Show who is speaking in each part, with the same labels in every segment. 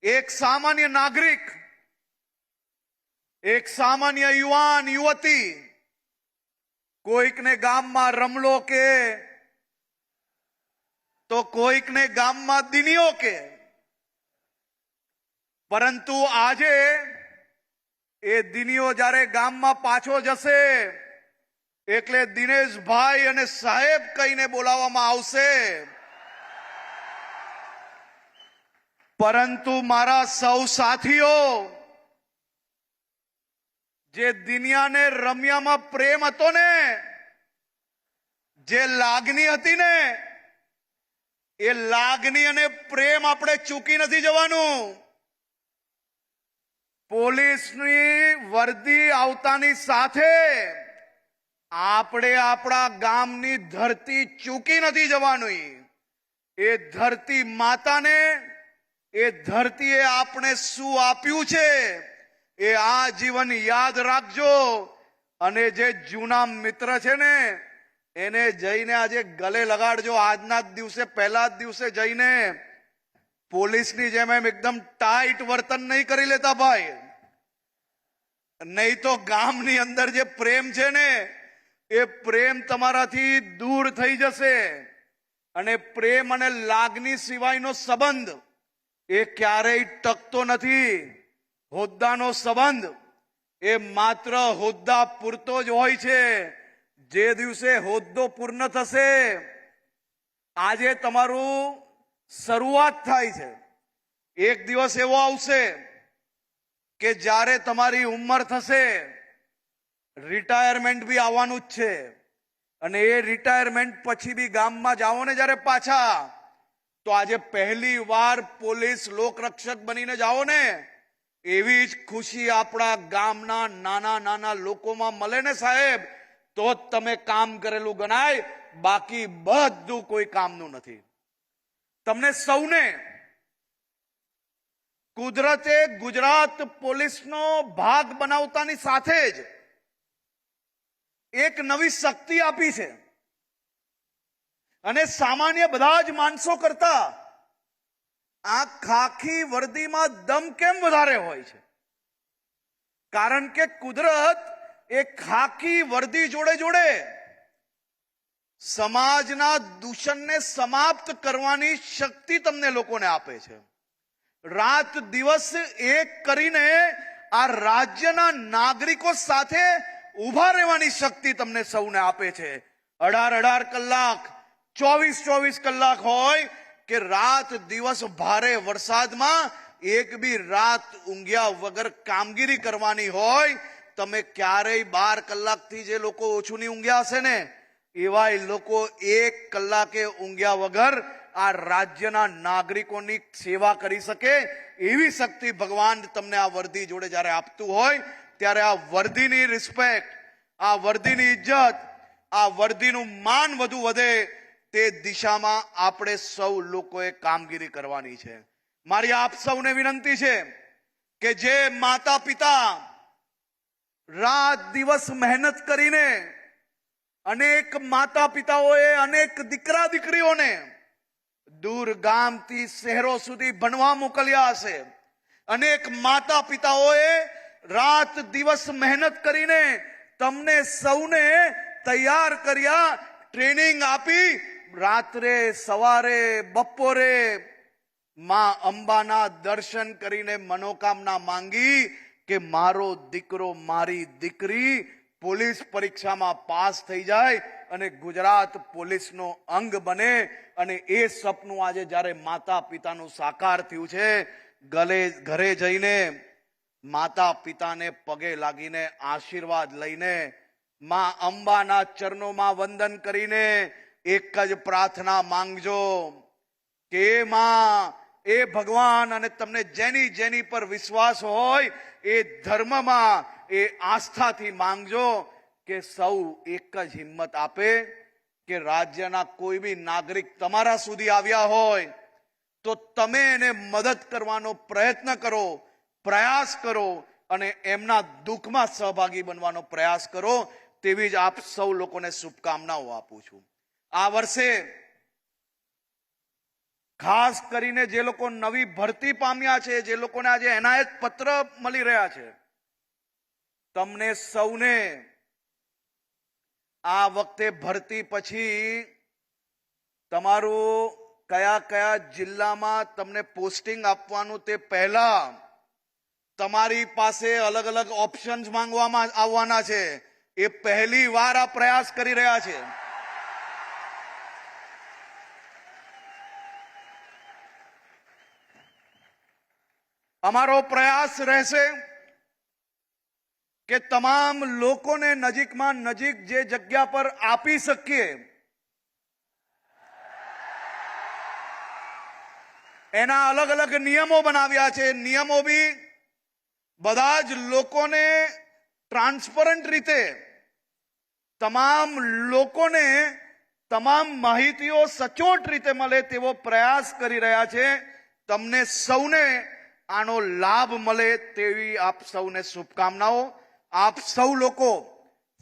Speaker 1: એક સામાન્ય નાગરિક, એક સામાન્ય યુવાન યુવતી કોઈકને ગામમાં રમલો કે તો કોઈકને ગામમાં દિનિયો કે, પરંતુ આજે એ દિનિયો જ્યારે ગામમાં પાછો જશે એટલે દિનેશભાઈ અને સાહેબ કહીને બોલાવવામાં આવશે. પરંતુ મારા સૌ સાથીઓ, જે દિનિયાને રમ્યામાં પ્રેમ હતો ને, જે લાગણી હતી ને, એ લાગણી અને પ્રેમ આપણે ચૂકી નથી જવાનું. પોલીસની વર્દી આવતાની સાથે આપણે આપણા ગામની ધરતી ચૂકી નથી જવાની. એ ધરતી માતાને, એ ધરતીએ આપણે શું આપ્યું છે એ આ જીવન યાદ રાખજો. અને જે જૂના મિત્ર છે ને એને જઈને આજે ગલે લગાડજો. આજના જ દિવસે, પહેલા જ દિવસે જઈને પોલીસની જેમ એમ એકદમ ટાઈટ વર્તન નહીં કરી લેતા ભાઈ, નહીં તો ગામની અંદર જે પ્રેમ છે ને એ પ્રેમ તમારાથી દૂર થઈ જશે. અને પ્રેમ અને લાગણી સિવાયનો સંબંધ એ ક્યારેય ટકતો નથી. હોદ્દાનો સંબંધ એ માત્ર હોદ્દા પૂરતો જ હોય છે. જે દિવસે હોદ્દો પૂર્ણ થશે, આજે તમારું શરૂઆત થાય છે. એક દિવસ એવો આવશે કે જ્યારે તમારી ઉંમર થશે, રિટાયરમેન્ટ બી આવવાનું જ છે. અને એ રિટાયરમેન્ટ પછી બી ગામમાં જાઓ ને જ્યારે પાછા, તો આજે પહેલી વાર પોલીસ લોકરક્ષક બનીને જાઓ ને, એવી જ ખુશી આપણા ગામના નાના નાના લોકોમાં મળે ને સાહેબ, તો જ તમે કામ કરેલું ગણાય. બાકી બધું કોઈ કામનું નથી. તમને સૌને કુદરતે ગુજરાત પોલીસનો ભાગ બનાવતાની સાથે જ એક નવી શક્તિ આપી છે. અને સામાન્ય બધા જ માણસો કરતા આ ખાખી વર્દીમાં દમ કેમ વધારે હોય છે? કારણ કે કુદરત એ ખાખી વર્દી જોડે જોડે સમાજના દૂષણને સમાપ્ત કરવાની શક્તિ તમને લોકોને આપે છે. રાત દિવસ એક કરીને આ રાજ્યના નાગરિકો સાથે ઉભા રહેવાની શક્તિ તમને સૌને આપે છે. 18 કલાક, 24 કલાક હોય કે રાત દિવસ ભારે વરસાદમાં એક બી રાત ઊંઘ્યા વગર કામગીરી કરવાની હોય. તમે ક્યારેય 12 કલાકથી જે લોકો ઓછું નહીં ઊંઘ્યા હશે ને, એવા લોકો 1 કલાકે ઊંઘ્યા વગર આ રાજ્યના નાગરિકોની સેવા કરી શકે એવી શક્તિ ભગવાન તમને આ વર્દી જોડે જ્યારે આપતું હોય, ત્યારે આ વર્દીની રિસ્પેક્ટ, આ વર્દીની ઇજ્જત, આ વર્દીનું માન વધુ વધે તે દિશામાં આપણે સૌ લોકોએ કામગીરી કરવાની છે. મારી આપ સૌને વિનંતી છે કે જે માતા પિતા રાત દિવસ મહેનત કરીને, અનેક માતા પિતાઓએ અનેક દીકરા દીકરીઓને દૂર ગામથી શહેરો સુધી ભણવા મોકલ્યા હશે, અનેક માતા પિતાઓએ રાત દિવસ મહેનત કરીને તમને સૌને તૈયાર કર્યા, ટ્રેનિંગ આપી, રાત્રે સવારે બપોરે માં અંબાના દર્શન કરીને મનોકામના માંગી કે મારો દીકરો, મારી દીકરી પોલીસ પરીક્ષામાં પાસ થઈ જાય અને ગુજરાત પોલીસનો અંગ બને. અને એ સપનું આજે જ્યારે માતા પિતાનું સાકાર થયું છે, ઘરે જઈને માતા પિતાને પગે લાગીને આશીર્વાદ લઈને, માં અંબાના ચરણોમાં વંદન કરીને એક જ પ્રાર્થના માંગજો કે માં, એ ભગવાન અને તમને જેની જેની પર વિશ્વાસ હોય એ ધર્મમાં, એ આસ્થાથી માંગજો કે સૌ એક જ હિંમત આપે કે રાજ્યના કોઈ બી નાગરિક તમારા સુધી આવ્યા હોય તો તમે એને મદદ કરવાનો પ્રયત્ન કરો, પ્રયાસ કરો અને એમના દુઃખમાં સહભાગી બનવાનો પ્રયાસ કરો. તેવી જ આપ સૌ લોકોને શુભકામનાઓ આપું છું. આ વર્ષે ખાસ કરીને જે લોકો નવી ભરતી પામ્યા છે, જે લોકોને આજે એનાયત પત્ર મળી રહ્યા છે, તમને સૌને આ વખતે ભરતી પછી તમારું કયા કયા જિલ્લામાં તમને પોસ્ટિંગ આપવાનું તે પહેલા તમારી પાસે અલગ અલગ ઓપ્શન્સ માંગવામાં આવવાના છે. એ પહેલી વાર આ પ્રયાસ કરી રહ્યા છે. અમારો પ્રયાસ રહેશે કે તમામ લોકોને નજીકમાં નજીક જે જગ્યા પર આપી શકીએ એના અલગ અલગ નિયમો બનાવ્યા છે. નિયમો બી બધા જ લોકોને ટ્રાન્સપરન્ટ રીતે તમામ લોકોને તમામ માહિતીઓ સચોટ રીતે મળે તેવો પ્રયાસ કરી રહ્યા છે. તમને સૌને આનો લાભ મળે તેવી આપ સૌને શુભકામનાઓ. આપ સૌ લોકો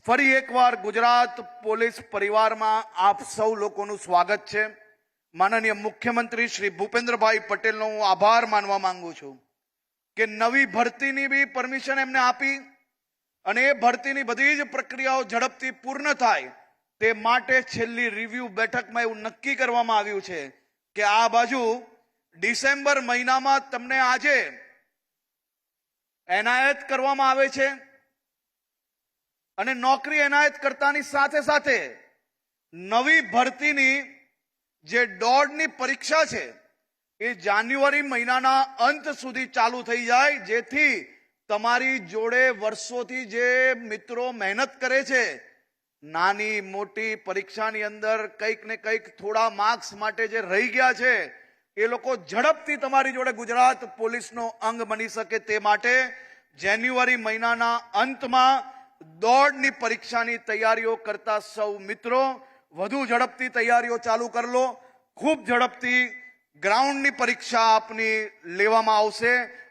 Speaker 1: ફરી એકવાર ગુજરાત પોલીસ પરિવારમાં આપ સૌ લોકોનું સ્વાગત છે. માનનીય મુખ્યમંત્રી શ્રી ભૂપેન્દ્રભાઈ પટેલનો હું આભાર માનવા માંગુ છું કે નવી ભરતીની બી પરમિશન એમને આપી અને એ ભરતીની બધી જ પ્રક્રિયાઓ ઝડપથી પૂર્ણ થાય તે માટે છેલ્લી રિવ્યુ બેઠકમાં એવું નક્કી કરવામાં આવ્યું છે કે આ બાજુ ડિસેમ્બર મહિનામાં તમને આજે એનાયત કરવામાં આવે છે અને નોકરી એનાયત કરતાની સાથે સાથે નવી ભરતીની જે દોડની પરીક્ષા છે એ જાન્યુઆરી મહિનાના અંત સુધી ચાલુ થઈ જાય, જેથી તમારી જોડે વર્ષોથી જે મિત્રો મહેનત કરે છે નાની મોટી પરીક્ષાની અંદર કંઈક ને કંઈક થોડા માર્ક્સ માટે જે રહી ગયા છે એ લોકો ઝડપથી તમારી જોડે ગુજરાત પોલીસનો અંગ બની શકે તે માટે જાન્યુઆરી મહિનાના અંતમાં દોડની પરીક્ષાની તૈયારીઓ કરતા સૌ મિત્રો વધુ ઝડપથી તૈયારીઓ ચાલુ કરી લો. ખૂબ ઝડપથી ગ્રાઉન્ડની પરીક્ષા આપની લેવામાં આવશે